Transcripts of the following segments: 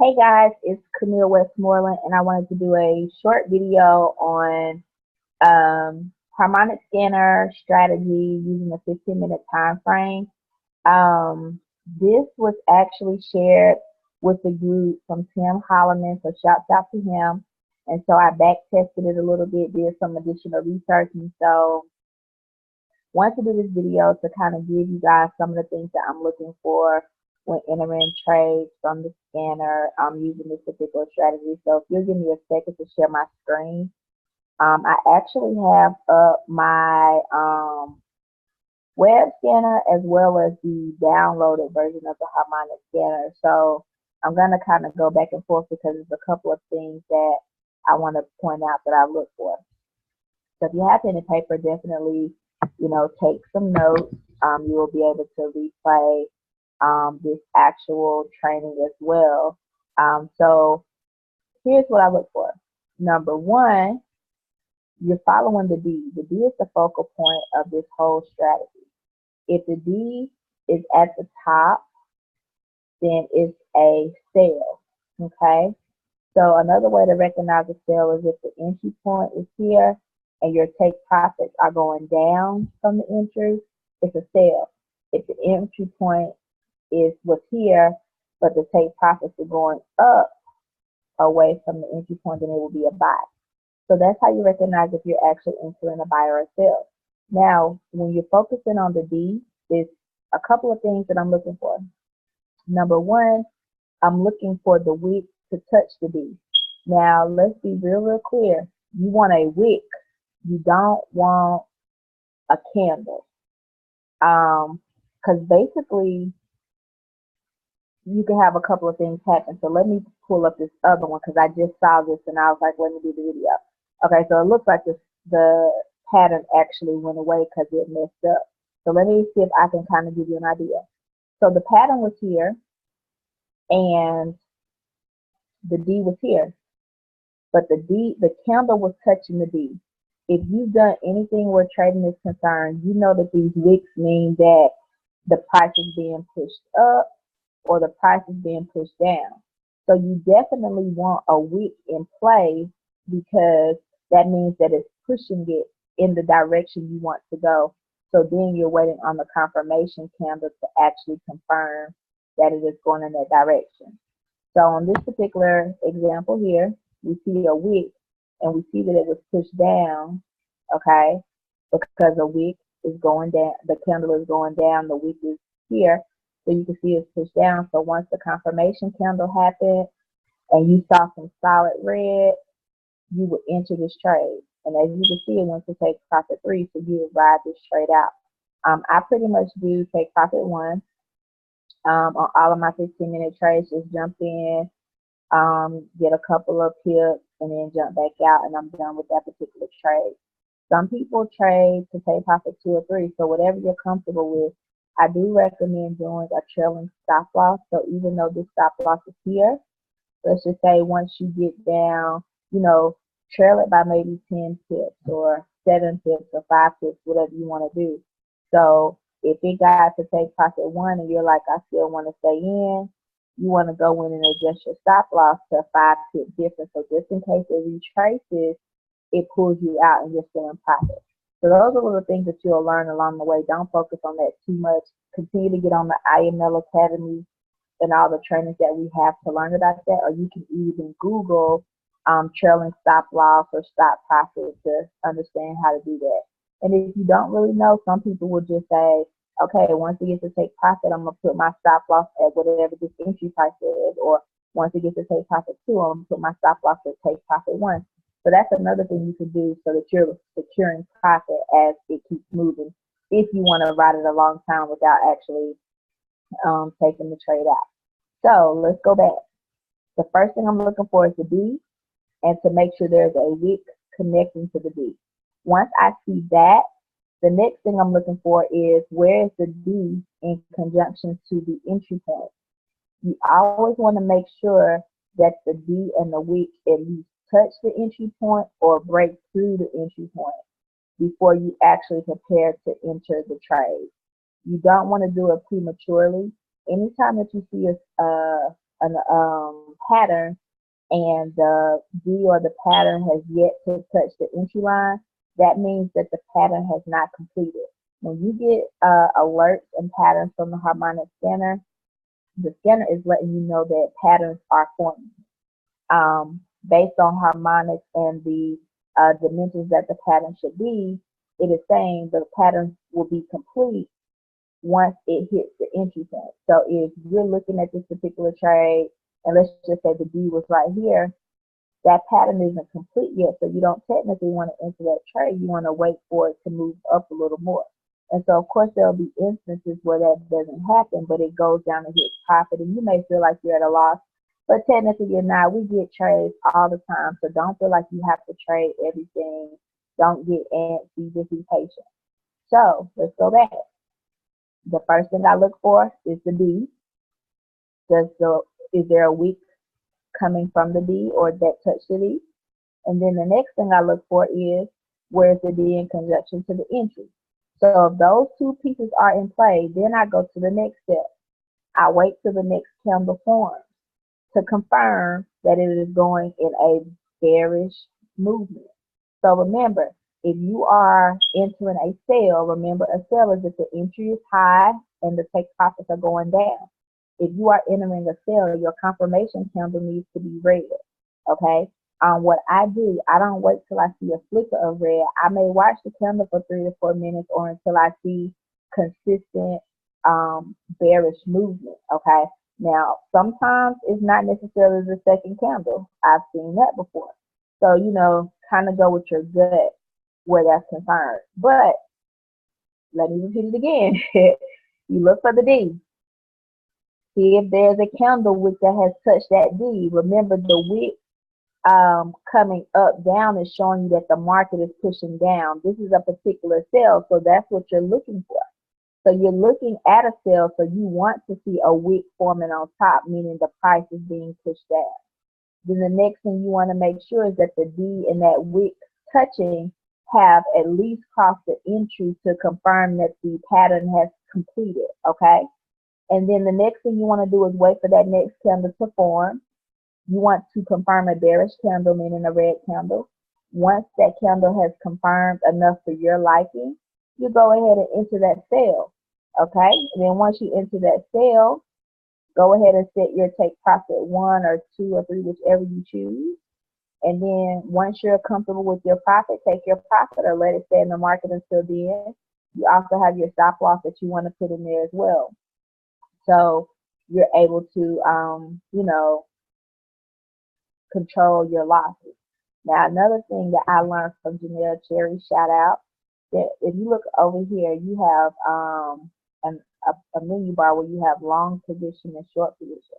Hey guys, it's Camille Westmoreland, and I wanted to do a short video on harmonic scanner strategy using a 15-minute time frame. This was actually shared with the group from Tim Holloman, so shouts out to him. And so I back tested it a little bit, did some additional research, and so wanted to do this video to kind of give you guys some of the things that I'm looking for when entering trades from the scanner. I'm using this particular strategy. So if you'll give me a second to share my screen, I actually have up my web scanner as well as the downloaded version of the harmonic scanner. So I'm going to kind of go back and forth because there's a couple of things that I want to point out that I look for. So if you have pen and paper, definitely, take some notes. You will be able to replay this actual training as well. So here's what I look for. Number one, you're following the D. The D is the focal point of this whole strategy. If the D is at the top, then it's a sell, okay? So another way to recognize a sell is if the entry point is here and your take profits are going down from the entry, it's a sell. If the entry point is what's here, but the take profits are going up away from the entry point, then it will be a buy. So that's how you recognize if you're actually entering a buy or a sell. Now, when you're focusing on the D, there's a couple of things that I'm looking for. Number one, I'm looking for the wick to touch the D. Now, let's be real clear. You want a wick. You don't want a candle. Because basically, you can have a couple of things happen. So let me pull up this other one because I just saw this and I was like, let me do the video. Okay, so it looks like the pattern actually went away because it messed up. So let me see if I can kind of give you an idea. So the pattern was here and the D was here, but the candle was touching the D. If you've done anything where trading is concerned, you know that these wicks mean that the price is being pushed up or the price is being pushed down. So you definitely want a wick in play because that means that it's pushing it in the direction you want to go. So then you're waiting on the confirmation candle to actually confirm that it is going in that direction. So on this particular example here, we see a wick and we see that it was pushed down, okay, because the wick is going down, the candle is going down, the wick is here. So you can see it's pushed down. So once the confirmation candle happened and you saw some solid red, you would enter this trade. And as you can see, it went to take profit 3, so you would ride this trade out. I pretty much do take profit 1 on all of my 15-minute trades. Just jump in, get a couple of pips, and then jump back out, and I'm done with that particular trade. Some people trade to take profit 2 or 3, so whatever you're comfortable with. I do recommend doing a trailing stop loss. So even though this stop loss is here, let's just say once you get down, trail it by maybe 10 pips or 7 pips or 5 pips, whatever you want to do. So if it got to take profit 1 and you're like, I still want to stay in, you want to go in and adjust your stop loss to a 5 pip difference. So just in case it retraces, it pulls you out and you're still in profit. So those are little things that you'll learn along the way. Don't focus on that too much. Continue to get on the IML Academy and all the trainings that we have to learn about that. Or you can even Google trailing stop loss or stop profit to understand how to do that. And if you don't really know, some people will just say, okay, once it gets to take profit, I'm going to put my stop loss at whatever this entry price is. Or once it gets to take profit 2, I'm going to put my stop loss at take profit 1. So that's another thing you can do so that you're securing profit as it keeps moving if you want to ride it a long time without actually taking the trade out. So let's go back. The first thing I'm looking for is the D and to make sure there's a wick connecting to the D. Once I see that, the next thing I'm looking for is where is the D in conjunction to the entry point. You always want to make sure that the D and the wick at least touch the entry point or break through the entry point before you actually prepare to enter the trade. You don't want to do it prematurely. Anytime that you see a pattern and the D or the pattern has yet to touch the entry line, that means that the pattern has not completed. When you get alerts and patterns from the harmonic scanner, the scanner is letting you know that patterns are forming. Based on harmonics and the dimensions that the pattern should be, it is saying the pattern will be complete once it hits the entry point. So if you're looking at this particular trade, and let's just say the D was right here, that pattern isn't complete yet, so you don't technically want to enter that trade. You want to wait for it to move up a little more. And so, of course, there'll be instances where that doesn't happen, but it goes down to hit profit, and you may feel like you're at a loss, but technically you're not. We get trades all the time, so don't feel like you have to trade everything. Don't get antsy, just be patient. So let's go back. The first thing I look for is the D. Is there a wick coming from the D or that touch the D? And then the next thing I look for is where's the D in conjunction to the entry. So if those two pieces are in play, then I go to the next step. I wait till the next candle forms to confirm that it is going in a bearish movement. So remember, if you are entering a sell, remember a sell is if the entry is high and the take profits are going down. If you are entering a sell, your confirmation candle needs to be red. Okay? What I do, I don't wait till I see a flicker of red. I may watch the candle for 3 to 4 minutes or until I see consistent bearish movement. Okay? Now, sometimes it's not necessarily the second candle. I've seen that before. So, kind of go with your gut where that's concerned. But let me repeat it again. You look for the D. See if there's a candle wick that has touched that D. Remember, the wick coming up, down is showing you that the market is pushing down. This is a particular sell, so that's what you're looking for. So you're looking at a sell, so you want to see a wick forming on top, meaning the price is being pushed down. Then the next thing you want to make sure is that the D and that wick touching have at least crossed the entry to confirm that the pattern has completed, okay? And then the next thing you want to do is wait for that next candle to form. You want to confirm a bearish candle, meaning a red candle. Once that candle has confirmed enough for your liking, you go ahead and enter that sell, okay? And then once you enter that sell, go ahead and set your take profit 1 or 2 or 3, whichever you choose. And then once you're comfortable with your profit, take your profit or let it stay in the market until the end. You also have your stop loss that you want to put in there as well. So you're able to, control your losses. Now, another thing that I learned from Janelle Cherry, shout out, that if you look over here, you have a menu bar where you have long position and short position.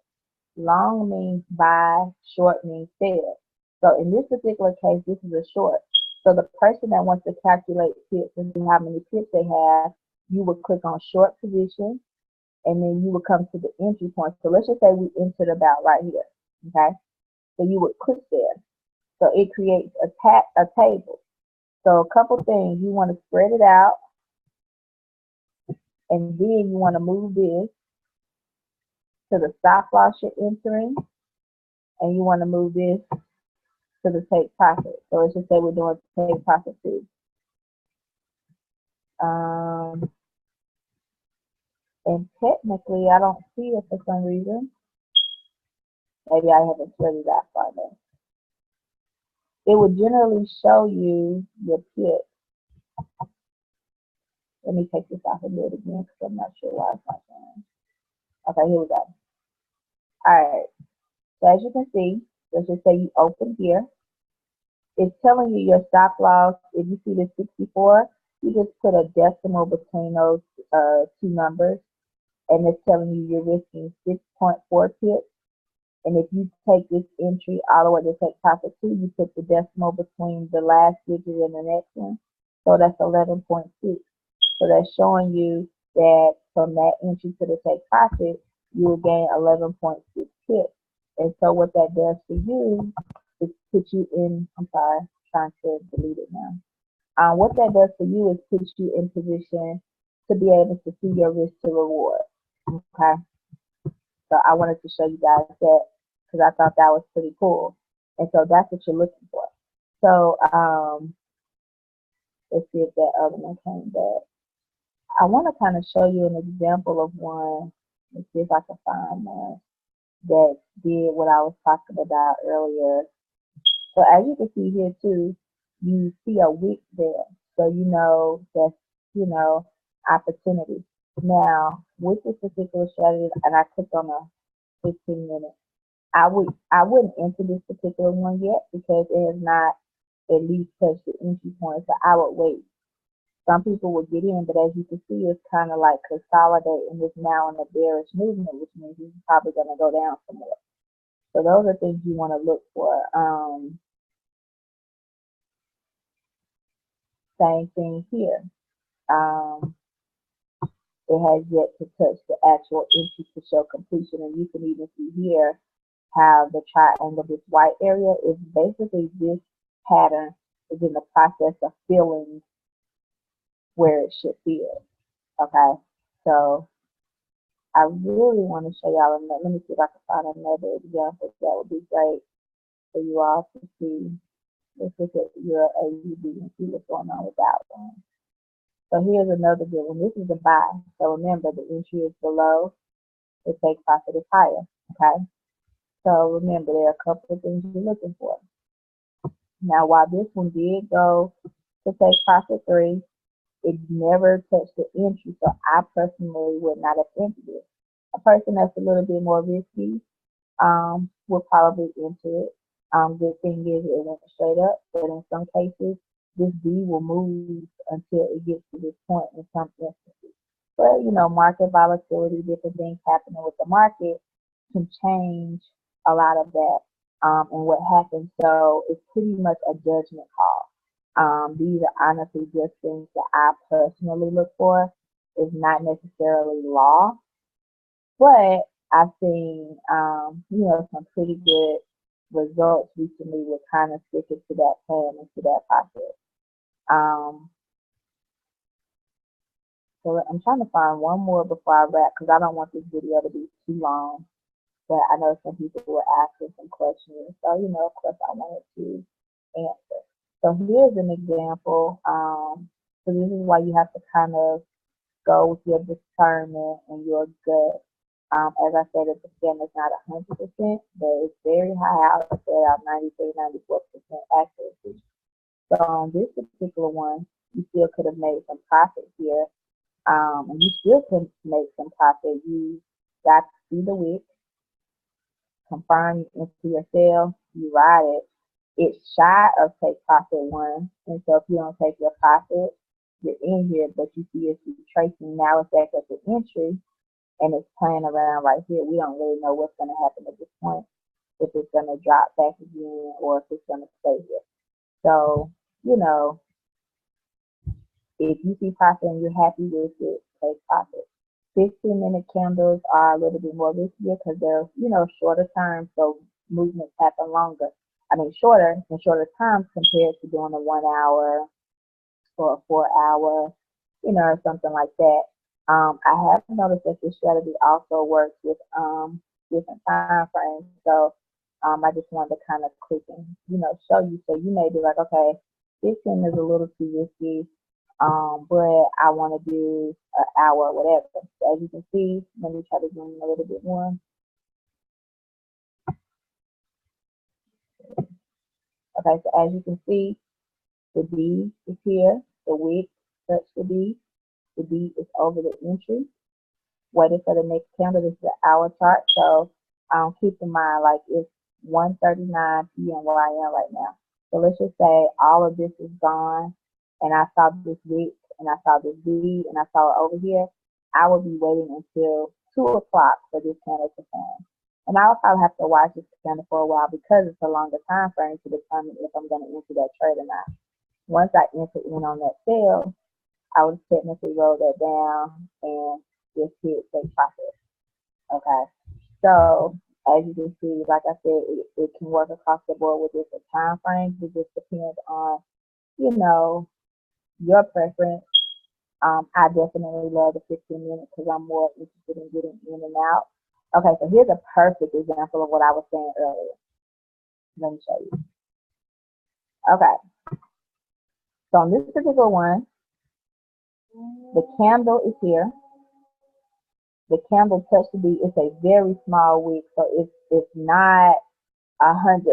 Long means buy, short means sell. So in this particular case, this is a short. So the person that wants to calculate pips and see how many pips they have, you would click on short position, and then you would come to the entry point. So let's just say we entered about right here, okay? So you would click there. So it creates a table. So a couple things, you want to spread it out, and then you want to move this to the stop loss you're entering, and you want to move this to the take profit. So let's just say we're doing take profit 2. And technically, I don't see it for some reason. Maybe I haven't spread it out far enough. It would generally show you your pip. Let me take this off and do it again because I'm not sure why it's not showing. Okay, here we go. Alright, so as you can see, let's just say you open here. It's telling you your stop loss. If you see the 64, you just put a decimal between those 2 numbers, and it's telling you you're risking 6.4 pips. And if you take this entry all the way to take profit 2, you put the decimal between the last digit and the next one. So that's 11.6. So that's showing you that from that entry to the take profit, you will gain 11.6 pips. And so what that does for you is put you in, I'm sorry, I'm trying to delete it now. What that does for you is put you in position to be able to see your risk to reward. Okay. So I wanted to show you guys that because I thought that was pretty cool. And so that's what you're looking for. So let's see if that other one came back. I want to kind of show you an example of one. Let's see if I can find one that did what I was talking about earlier. So as you can see here too, you see a wick there. So you know that's, you know, opportunity. Now, with this particular strategy, and I clicked on a 15-minute, I wouldn't enter this particular one yet because it has not at least touched the entry point. So I would wait. Some people will get in, but as you can see, it's kind of like consolidating this now in a bearish movement, which means it's probably going to go down some more. So those are things you want to look for. Same thing here. It has yet to touch the actual entry to show completion, and you can even see here how the triangle, this white area, is basically this pattern is in the process of filling where it should fill. Okay, so I really want to show y'all another. Let me see if I can find another example. That would be great for you all to see. Let's look at your AUD and see what's going on with that one. So here's another good one. This is a buy. So remember, the entry is below, the take profit is higher. Okay. So remember, there are a couple of things you're looking for. Now, while this one did go to take profit 3, it never touched the entry. So I personally would not have entered it. A person that's a little bit more risky will probably enter it. Good thing is it went straight up, but in some cases, this D will move until it gets to this point in some instances. But, you know, market volatility, different things happening with the market can change a lot of that and what happens. So it's pretty much a judgment call. These are honestly just things that I personally look for. It's not necessarily law, but I've seen, you know, some pretty good results recently with kind of sticking to that plan and to that process. So I'm trying to find one more before I wrap because I don't want this video to be too long. But I know some people were asking some questions. So, you know, of course I wanted to answer. So here's an example. So this is why you have to kind of go with your discernment and your gut. As I said at the beginning, it's not 100%, but it's very high. I would say about 93, 94% accuracy. So on this particular one, you still could have made some profit here. And you still can make some profit. You got to see the wick, confirm into your sale, you ride it. It's shy of take profit 1. And so if you don't take your profit, you're in here, but you see it's retracing. Now it's back at the entry and it's playing around right here. We don't really know what's going to happen at this point, if it's going to drop back again or if it's going to stay here. So, you know, if you see profit and you're happy with it, take profit. 15-minute candles are a little bit more riskier because they're, you know, shorter term, so movements happen longer. I mean, shorter in shorter times compared to doing a 1 hour or a 4 hour, you know, or something like that. I have noticed that this strategy also works with different time frames. So I just wanted to kind of click and, you know, show you. So you may be like, okay, 15 is a little too risky. But I want to do an hour or whatever. So as you can see, let me try to zoom in a little bit more. Okay, so as you can see, the D is here, the wick touched the D is over the entry. Waiting for the next candle. This is the hour chart. So keep in mind, like it's 1:39 p.m. where I am right now. So let's just say all of this is gone and I saw this wick and I saw this D and I saw it over here. I will be waiting until 2 o'clock for this candle to form. And I'll probably have to watch this candle for a while because it's a longer time frame to determine if I'm going to enter that trade or not. Once I enter in on that sale, I would technically roll that down and just hit take profit. Okay. So as you can see, like I said, it can work across the board with different time frames. It just depends on, you know, your preference. I definitely love the 15 minutes because I'm more interested in getting in and out. Okay, so here's a perfect example of what I was saying earlier. Let me show you. Okay, so on this particular one, the candle is here. The candle touched the bead. It's a very small wick, so it's not 100%.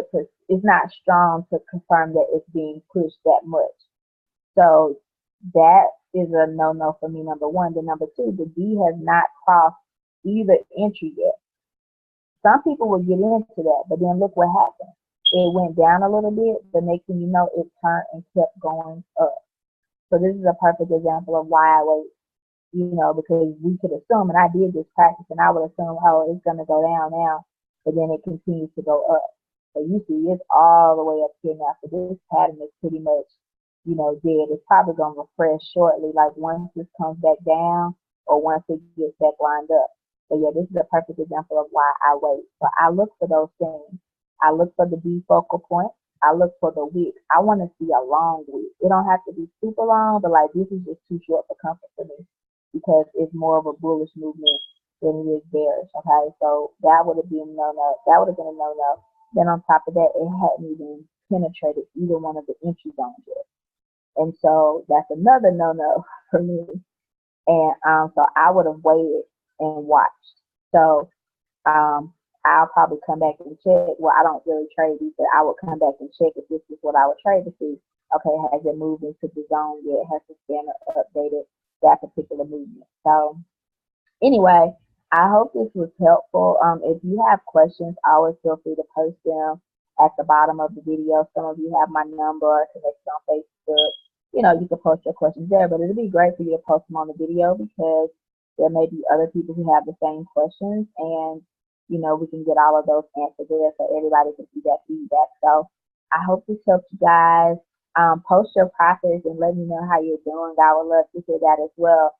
It's not strong to confirm that it's being pushed that much. So that is a no-no for me, number one. Then number two, the bead has not crossed either entry yet. Some people will get into that, but then look what happened. It went down a little bit, but next thing you know, it turned and kept going up. So this is a perfect example of why I wait, because we could assume, and I did this practice, and I would assume, oh, it's going to go down now, but then it continues to go up. So you see, it's all the way up here now. So this pattern is pretty much, dead. It's probably going to refresh shortly, like once this comes back down or once it gets back lined up. So yeah, this is a perfect example of why I wait. So I look for those things. I look for the B focal point. I look for the wick. I want to see a long wick. It don't have to be super long, but like this is just too short for comfort for me because it's more of a bullish movement than it is bearish. Okay, so that would have been no-no. That would have been a no-no. Then on top of that, it hadn't even penetrated either one of the entry zones yet. And so that's another no-no for me. And so I would have waited and watched. So I'll probably come back and check. Well, I don't really trade these, but I would come back and check if this is what I would trade to see. Okay, has it moved into the zone yet? Has the scanner updated that particular movement? So anyway, I hope this was helpful. If you have questions, always feel free to post them at the bottom of the video. Some of you have my number, connection on Facebook. You can post your questions there, but it'd be great for you to post them on the video because there may be other people who have the same questions, and we can get all of those answered there so everybody can see that feedback. So I hope this helps you guys. Post your profits and let me know how you're doing. I would love to hear that as well.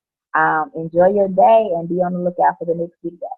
Enjoy your day and be on the lookout for the next video.